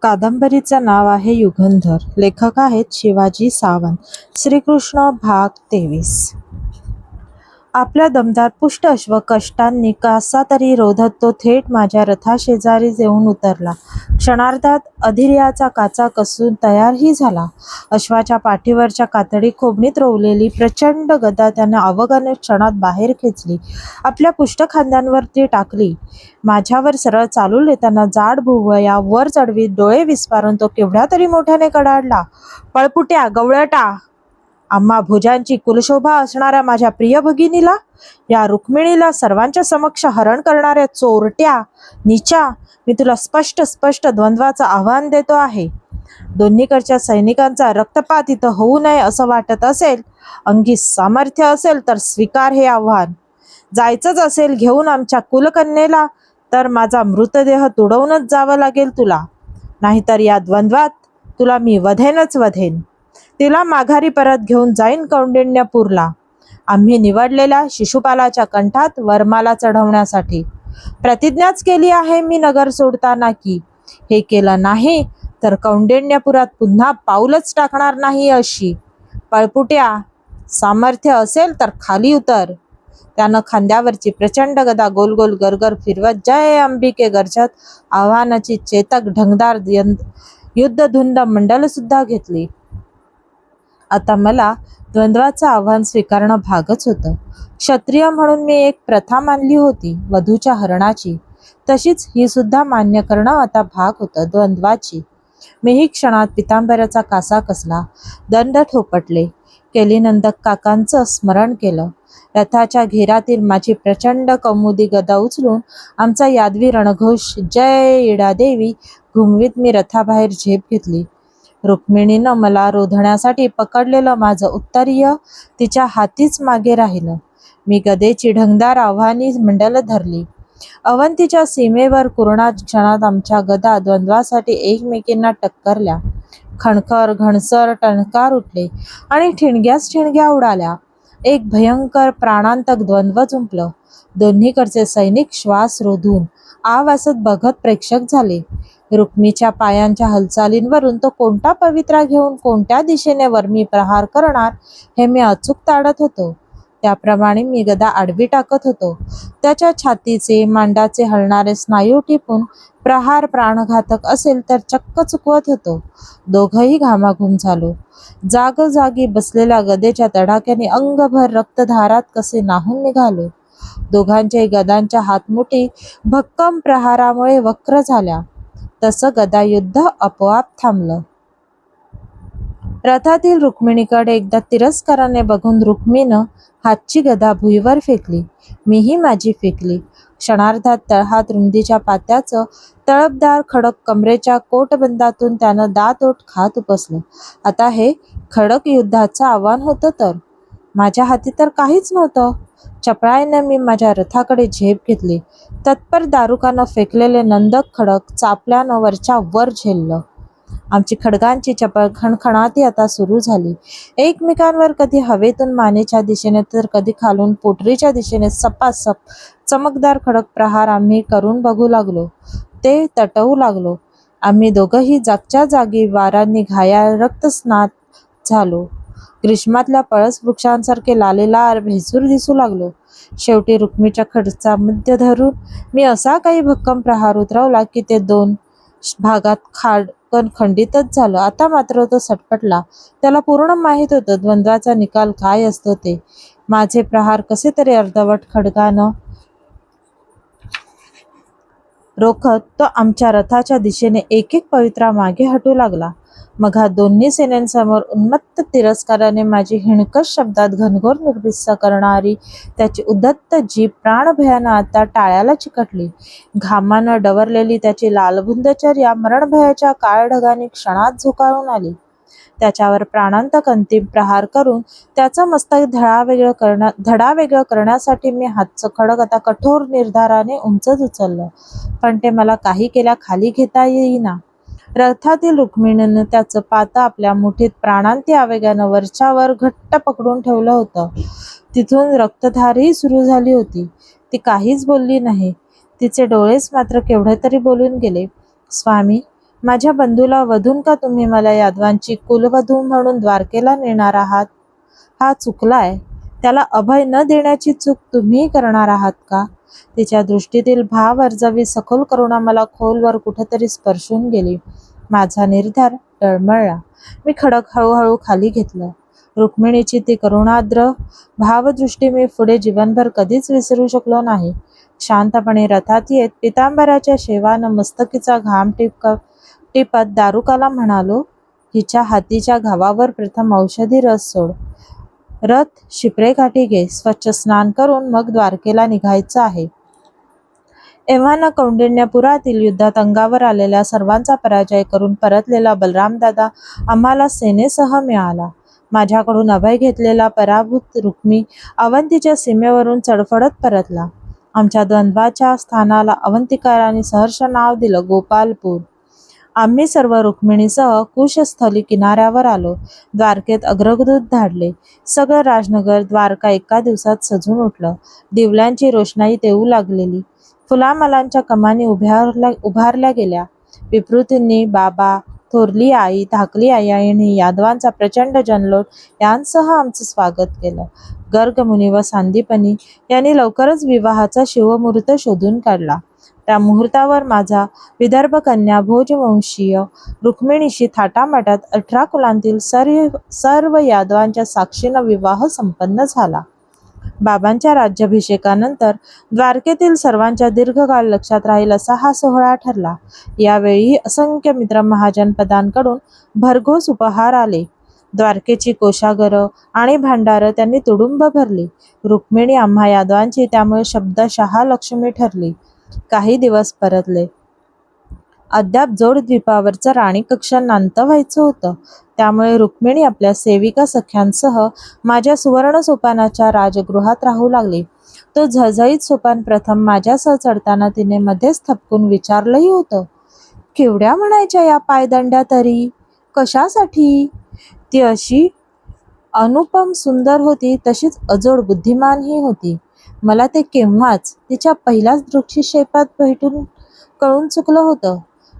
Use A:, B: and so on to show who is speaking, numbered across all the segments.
A: कादंबरीचं नाव आहे युगंधर. लेखक आहेत शिवाजी सावंत. श्रीकृष्ण भाग 23. आपल्या दमदार पुष्ट अश्व कष्टांनी कसा तरी रोधत तो थेट माझ्या रथाशेजारी येऊन उतरला. क्षणार्धात अधीर्याचा काचा कसून तयारही झाला. अश्वाच्या पाठीवरच्या कातडी खोबणीत रोवलेली प्रचंड गदा त्याने अवघ्या क्षणात बाहेर खेचली. आपल्या पुष्ट खांद्यांवर ती टाकली. माझ्यावर सरळ चालू येताना जाड भुवया वर चढवीत डोळे विस्फारून तो केवढ्या तरी मोठ्याने कडाडला. पळपुट्या, गवळटा! आम्हा भुजांची कुलशोभा असणाऱ्या माझ्या प्रिय भगिनीला, या रुक्मिणीला सर्वांच्या समक्ष हरण करणाऱ्या चोरट्या, नीचा, मी तुला स्पष्ट द्वंद्वाचं आव्हान देतो आहे. दोन्हीकडच्या सैनिकांचा रक्तपात इथं होऊ नये असं वाटत असेल, अंगी सामर्थ्य असेल तर स्वीकार हे आव्हान. जायचंच असेल घेऊन आमच्या कुलकन्येला तर माझा मृतदेह तुडवूनच जावं लागेल तुला, नाहीतर या द्वंद्वात तुला मी वधेनच वधेन. तिला माघारी परत घेऊन जाईन कौंडिण्यपूरला, आम्ही निवडलेल्या शिशुपालाच्या कंठात वरमाला चढवण्यासाठी. प्रतिज्ञाच केली आहे मी नगर सोडताना की हे केलं नाही तर कौंडिण्यपुरात पुन्हा पाऊलच टाकणार नाही अशी. पळपुट्या, सामर्थ्य असेल तर खाली उतर. त्यानं खांद्यावरची प्रचंड गदा गोल गोल गरगर फिरवत जय अंबिके गरजत आव्हानाची चेतक ढंगदार युद्धधुंद मंडल सुद्धा घेतली. आता मला द्वंद्वाचं आव्हान स्वीकारणं भागच होतं. क्षत्रिय म्हणून मी एक प्रथा मानली होती वधूच्या हरणाची, तशीच ही सुद्धा मान्य करणं आता भाग होतं द्वंद्वाची. मीही क्षणात पितांबऱ्याचा कासा कसला, दंड थोपटले, केलीनंदक काकांचं स्मरण केलं. रथाच्या घेरातील माझी प्रचंड कौमुदी गदा उचलून आमचा यादवी रणघोष जय इडादेवी घुमवीत मी रथाबाहेर झेप घेतली. रुक्मिणीनं मला रोधण्यासाठी पकडलेलं माझं उत्तरीय तिच्या हातीच मागे राहिलं. मी गदेची ढंगदार आव्हानी मंडल धरली. अवंतीच्या सीमेवर कुरणात क्षणात आमच्या गदा द्वंद्वासाठी एकमेकींना टक्करल्या. खणखर घणसर टणकार उठले आणि ठिणग्याच ठिणग्या उडाल्या. एक भयंकर प्राणांतक द्वंद्व जुंपलं. दोन्हीकडचे सैनिक श्वास रोधून आवासत बघत प्रेक्षक झाले. रुक्मीच्या पायांच्या हालचालींवरून तो कोणता पवित्रा घेऊन कोणत्या दिशेने वर्मी प्रहार करणार हे मी अचूक ताडत होतो. त्याप्रमाणे मी गदा आडवी टाकत होतो. त्याच्या छातीचे मांडाचे हलणारे स्नायू टिपून प्रहार प्राणघातक असेल तर चक्क चुकवत होतो. दोघंही घामाघूम झालो. जागोजागी बसलेल्या गदेच्या तडाख्याने अंगभर रक्तधारात कसे नाहून निघालो. दोघांच्याही गदांच्या हातमुठी भक्कम प्रहारामुळे वक्र झाल्या. तसं गदायुद्ध आपोआप थांबलं. रथातील रुक्मिणीकडे एकदा तिरस्काराने बघून रुक्मीनं हातची गदा भुईवर फेकली. मीही माझी फेकली. क्षणार्धात तळहात रुंदीच्या पात्याचं तळपदार खडक कमरेच्या कोटबंदातून त्यानं दात ओठ खात उपसलं. आता हे खडक युद्धाचं आव्हान होतं तर माझ्या हाती तर काहीच नव्हतं. चपळाईनं मी माझ्या रथाकडे झेप घेतली. तत्पर दारुकानं फेकलेले नंदक खडक चापल्यानं वरच्या वर झेललं. आमची खडगांची चपळ खणखणाती आता सुरू झाली. एकमेकांवर कधी हवेतून मानेच्या दिशेने तर कधी खालून पोटरीच्या दिशेने सपासप चमकदार खडक प्रहार आम्ही करून बघू लागलो. ते तटवू लागलो. आम्ही दोघंही जागच्या जागी वारांनी घायाळ रक्तस्नात झालो. ग्रीष्मातल्या पळस वृक्षांसारखे लालेलार भेसूर दिसू लागलो. शेवटी रुक्मीच्या खडचा मध्य धरून मी असा काही भक्कम प्रहार उतरवला की ते 2 भागात खाडकन खंडितच झालं. आता मात्र तो सटपटला. त्याला पूर्ण माहीत होतं द्वंद्वाचा निकाल काय असतो ते. माझे प्रहार कसे तरी अर्धवट खडगानं रोखत तो आमच्या रथाच्या दिशेने एक एक पवित्रा मागे हटू लागला. मग हा दोन्ही सेनांसमोर उन्मत्त तिरस्काराने माझी हिणकस शब्दात घनघोर निर्भिस्सा करणारी त्याची उद्धत जीभ प्राणभयानं आता टाळ्याला चिकटली. घामानं डवरलेली त्याची लालबुंद चर्या मरणभयाच्या काळढगाने क्षणात झुकाळून आली. त्याच्यावर प्राणांतक अंतिम प्रहार करून त्याचं मस्तक धडा वेगळं करण्यासाठी मी हातचं खडक आता कठोर निर्धाराने उंचच उचललं. पण ते मला काही केल्या खाली घेता येईना. रथातील रुक्मिणीनं त्याचं पातं आपल्या मुठीत प्राणांती आवेगानं वरच्यावर घट्ट पकडून ठेवलं होतं. तिथून रक्तधारही सुरू झाली होती. ती काहीच बोलली नाही. तिचे डोळेच मात्र केवढे तरी बोलून गेले. स्वामी, माझ्या बंधूला वधून का तुम्ही मला यादवांची कुलवधू म्हणून द्वारकेला नेणार आहात? हा चुकलाय. त्याला अभय न देण्याची चूक तुम्ही करणार आहात का? तिच्या दृष्टीतील भाव अर्जावी सखोल करुणा मला खोलवर कुठेतरी स्पर्शून गेली. माझा निर्धार डळमळला. मी खडक हळूहळू खाली घेतलं. रुक्मिणीची ती करुणाद्र भावदृष्टी मी पुढे जीवनभर कधीच विसरू शकलो नाही. शांतपणे रथात येत पितांबराच्या शेवानं मस्तकीचा घाम टिपत दारुकाला म्हणालो, हिच्या हातीच्या घावावर प्रथम औषधी रस सोड. रथ शिप्रेकाठी घे. स्वच्छ स्नान करून मग द्वारकेला निघायचं आहे. एव्हाना कौंडिण्यपुरातील युद्धात अंगावर आलेल्या सर्वांचा पराजय करून परतलेला बलरामदादा आम्हाला सेनेसह मिळाला. माझ्याकडून अभय घेतलेला पराभूत रुक्मी अवंतीच्या सीमेवरून चढफडत परतला. आमच्या द्वंद्वाच्या स्थानाला अवंतिकारांनी सहर्ष नाव दिलं गोपालपूर. आम्ही सर्व रुक्मिणीसह कुशस्थली किनाऱ्यावर आलो. द्वारकेत अग्रदूत धाडले. सगळं राजनगर द्वारका एका दिवसात सजून उठलं. दिवल्यांची रोषणाई देऊ लागलेली. फुलामालांच्या कमानी उभारल्या गेल्या. विप्रुतींनी, बाबा, थोरली आई, धाकली आई यांनी यादवांचा प्रचंड जनलोट यांसह आमचं स्वागत केलं. गर्ग मुनी व सांदीपनी यांनी लवकरच विवाहाचा शिवमुहूर्त शोधून काढला. त्या मुहूर्तावर माझा विदर्भ कन्या भोजवंशीय रुक्मिणीशी थाटामाटात 18 कुलांतील सर्व यादवांच्या साक्षीनं विवाह संपन्न झाला. बाबांच्या राज्याभिषेकानंतर द्वारकेतील सर्वांच्या दीर्घकाळ लक्षात राहील असा हा सोहळा ठरला. यावेळी असंख्य मित्र महाजनपदांकडून भरघोस उपहार आले. द्वारकेची कोषागरं आणि भांडारं त्यांनी तुडुंब भरली. रुक्मिणी आम्हा यादवांची त्यामुळे शब्दशः लक्ष्मी ठरली. काही दिवस परतले. अद्याप जोडद्वीपावरचं राणी कक्ष नांत व्हायचं होतं. त्यामुळे रुक्मिणी आपल्या सेविका सख्यांसह माझ्या सुवर्ण सोपानाच्या राजगृहात राहू लागली. तो झळझळीत सोपान प्रथम माझ्यासह चढताना तिने मध्येच थपकून विचारलंही होतं. केवढ्या म्हणायच्या या पायदंड्या तरी? कशासाठी? ती अशी अनुपम सुंदर होती, तशीच अजोड बुद्धिमानही होती. मला ते केव्हाच तिच्या पहिल्याच दृष्टीक्षेपात भेटून कळून चुकलं होतं.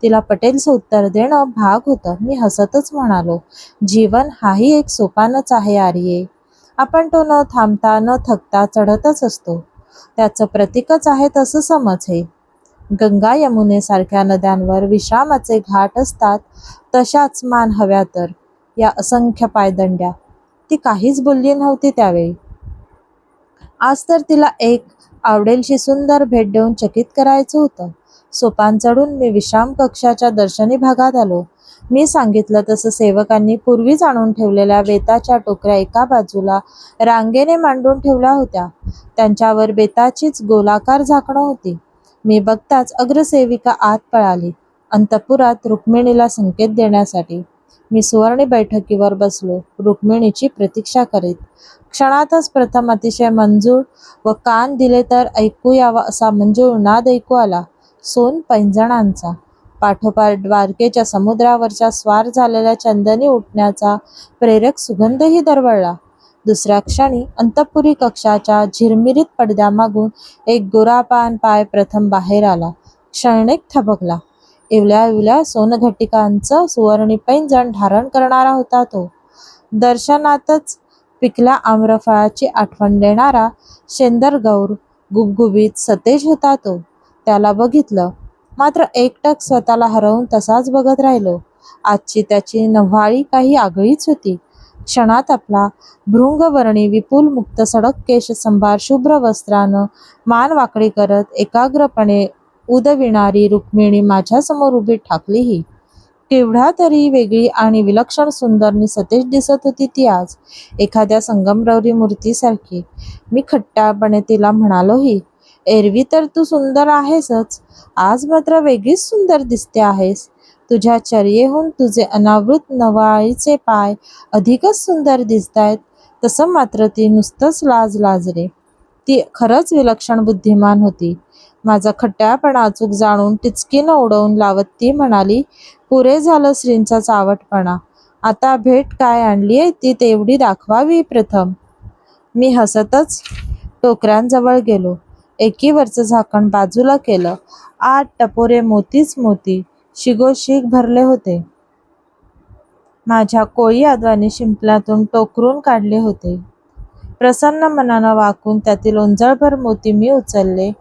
A: तिला पटेलचं उत्तर देणं भाग होतं. मी हसतच म्हणालो, जीवन हाही एक सोपानच आहे आर्ये. आपण तो न थांबता न थकता चढतच असतो. त्याचं प्रतीकच आहे तसं समज हे. गंगा यमुनेसारख्या नद्यांवर विश्रामाचे घाट असतात, तशाच मान हव्या तर या असंख्य पायदंड्या. ती काहीच बोलली नव्हती त्यावेळी. आज तर तिला एक आवडेलशी सुंदर भेट देऊन चकित करायचं होतं. सोपान चढून मी विश्राम कक्षाच्या दर्शनी भागात आलो. मी सांगितलं तसं सेवकांनी पूर्वीच आणून ठेवलेल्या बेताच्या टोकऱ्या एका बाजूला रांगेने मांडून ठेवल्या होत्या. त्यांच्यावर बेताचीच गोलाकार झाकणं होती. मी बघताच अग्रसेविका आत पळाली, अंतःपुरात रुक्मिणीला संकेत देण्यासाठी. मी सुवर्णी बैठकीवर बसलो, रुक्मिणीची प्रतीक्षा करीत. क्षणातच प्रथम अतिशय मंजूळ व कान दिले तर ऐकू यावा असा मंजूळ नाद ऐकू आला, सोन पैंजणांचा. पाठोपाठ द्वारकेच्या समुद्रावरच्या स्वार झालेल्या चंदनी उठण्याचा प्रेरक सुगंधही दरवळला. दुसऱ्या क्षणी अंतःपुरी कक्षाच्या झिरमिरीत पडद्यामागून एक गोरापान पाय प्रथम बाहेर आला. क्षणिक थबकला. इवल्या इवल्या सोनघटिकांचं सुवर्णी पैंजण धारण करणारा होता तो. दर्शनातच पिकल्या आम्रफळाची आठवण देणारा शेंदरगौर गुबगुबीत सतेज होता तो. त्याला बघितलं, मात्र एकटक स्वतःला हरवून तसाच बघत राहिलो. आजची त्याची नव्हाळी काही आगळीच होती. क्षणात आपला भृंगवर्णी विपुल मुक्त सडक केश संभार शुभ्र वस्त्रानं मान वाकडी करत एकाग्रपणे उदविणारी रुक्मिणी माझ्यासमोर उभी ठाकलीही. केवढ्या तरी वेगळी आणि विलक्षण सुंदर सतेज दिसत होती ती आज, एखाद्या संगमरवरी मूर्तीसारखी. मी खट्टापणे तिला म्हणालोही, एरवी तर तू सुंदर आहेसच, आज मात्र वेगळीच सुंदर दिसते आहेस. तुझ्या चर्येहून तुझे अनावृत नवाळीचे पाय अधिकच सुंदर दिसतायत. तसं मात्र ती नुसतंच लाज रे. ती खरंच विलक्षण बुद्धिमान होती. माझा खट्ट्यापणा अचूक जाणून टिचकीनं उडवून लावत ती म्हणाली, पुरे झालं श्रींचा चावटपणा. आता भेट काय आणलीये ती तेवढी दाखवावी प्रथम. मी हसतच टोकऱ्यांजवळ गेलो. एकीवरचं झाकण बाजूला केलं. आत टपोरे मोतीच मोती, शिगोशिग भरले होते. माझ्या कोळी यादवाने शिंपल्यातून टोकरून काढले होते. प्रसन्न मनानं वाकून त्यातील ओंजळभर मोती मी उचलले.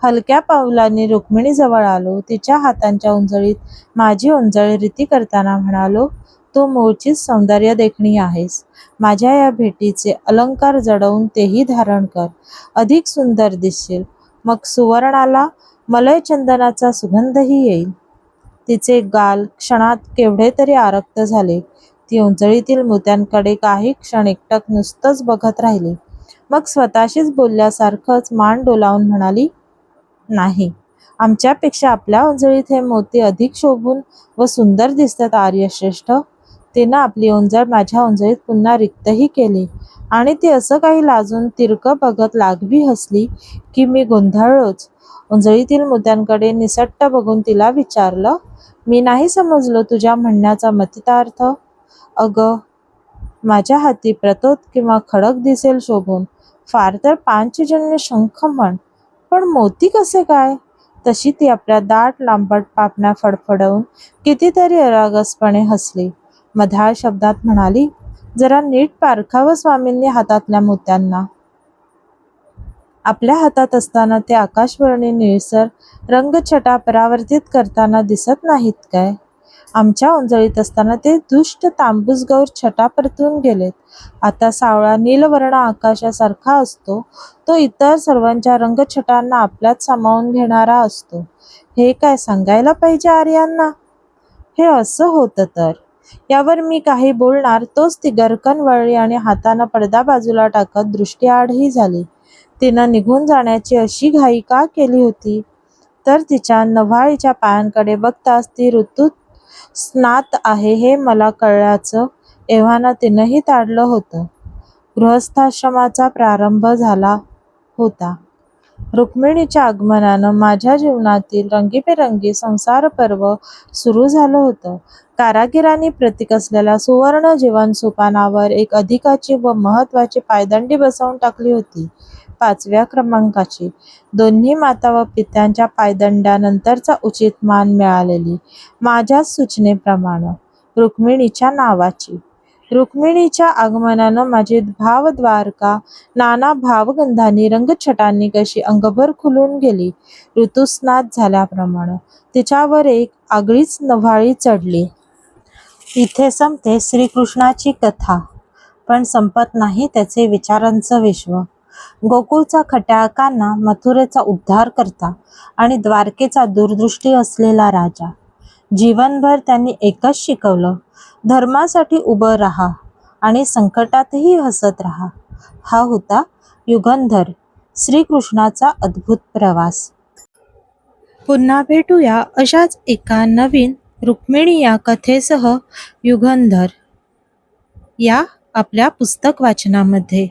A: हलक्या पावलांनी रुक्मिणीजवळ आलो. तिच्या हातांच्या उंजळीत माझी उंजळ रीती करताना म्हणालो, तू मूळचीच सौंदर्य देखणी आहेस. माझ्या या भेटीचे अलंकार जडवून तेही धारण कर. अधिक सुंदर दिसशील. मग सुवर्णाला मलय चंदनाचा सुगंधही येईल. तिचे गाल क्षणात केवढे तरी आरक्त झाले. ती उंजळीतील मोत्यांकडे काही क्षण एकटक नुसतंच बघत राहिली. मग स्वतःशीच बोलल्यासारखंच मान डोलावून म्हणाली, नाही, आमच्यापेक्षा आपल्या उंजळीत हे मोती अधिक शोभून व सुंदर दिसतात आर्यश्रेष्ठ. तिनं आपली उंजळ माझ्या उंजळीत पुन्हा रिक्तही केली आणि ती असं काही लाजून तिरकं बघत लागवी हसली की मी गोंधळलोच. उंजळीतील मोत्यांकडे निसट्ट बघून तिला विचारलं, मी नाही समजलो तुझ्या म्हणण्याचा मतितार्थ. अगं, माझ्या हाती प्रतोद किंवा खडक दिसेल शोभून, फार तर पांचजन्य शंख म्हण, पण मोती कसे काय? तशी ती आपल्या दाट लांबट पापण्या फडफडवून कितीतरी अरागसपणे हसली. मधाळ शब्दात म्हणाली, जरा नीट पारखावं स्वामींनी हातातल्या मोत्यांना. आपल्या हातात असताना ते आकाशवर्णी निळसर रंगछटा परावर्तित करताना दिसत नाहीत काय? आमच्या उंजळीत असताना ते दुष्ट तांबूसगौर छटा परतून गेलेत. आता सावळा नीलवर्ण आकाशासारखा असतो तो इतर सर्वांच्या रंगछटांना आपल्यात सामावून घेणारा असतो. हे काय सांगायला पाहिजे आर्यांना? हे असं होतं तर. यावर मी काही बोलणार तोच ती गरकन वळली आणि हातानं पडदा बाजूला टाकत दृष्टीआडही झाली. तिनं निघून जाण्याची अशी घाई का केली होती? तर तिच्या नव्हाळीच्या पायांकडे बघताच ती ऋतूत स्नात आहे हे मला कळल्याचं एव्हाना तिनंही ताडलं होतं. गृहस्थाश्रमाचा प्रारंभ झाला होता. रुक्मिणीच्या आगमनानं माझ्या जीवनातील रंगीबेरंगी संसार पर्व सुरू झालं होतं. कारागिरांनी प्रतीक असलेल्या सुवर्ण जीवनसोपानावर एक अधिकाची व महत्वाची पायदंडी बसवून टाकली होती. 5व्या क्रमांकाची. दोन्ही माता व पित्यांच्या पायदंड्यानंतरचा उचित मान मिळालेली. माझ्याच सूचनेप्रमाणे रुक्मिणीच्या नावाची. रुक्मिणीच्या आगमनानं माझी भावद्वारका नाना भावगंधांनी रंगछटांनी कशी अंगभर खुलून गेली. ऋतुस्नात झाल्याप्रमाणे तिच्यावर एक आगळीच नव्हाळी चढली. इथे संपते श्रीकृष्णाची कथा, पण संपत नाही त्याचे विचारांचं विश्व. गोकुळचा खट्याळ कान्हा, मथुरेचा उद्धार करता आणि द्वारकेचा दूरदृष्टी असलेला राजा. जीवनभर त्यांनी एकच शिकवलं, धर्मासाठी उभं राहा आणि संकटातही हसत राहा. हा होता युगंधर, श्रीकृष्णाचा अद्भुत प्रवास. पुन्हा भेटूया अशाच एका नवीन रुक्मिणी या कथेसह युगंधर या आपल्या पुस्तक वाचनामध्ये.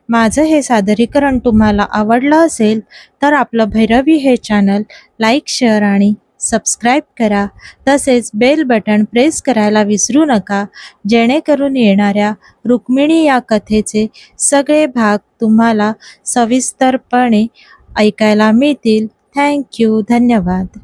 A: माझं हे सादरीकरण तुम्हाला आवडलं असेल तर आपलं भैरवी हे चॅनल लाईक, शेअर आणि सबस्क्राईब करा. तसेच बेल बटन प्रेस करायला विसरू नका, जेणेकरून येणाऱ्या रुक्मिणी या कथेचे सगळे भाग तुम्हाला सविस्तरपणे ऐकायला मिळतील. थँक्यू. धन्यवाद.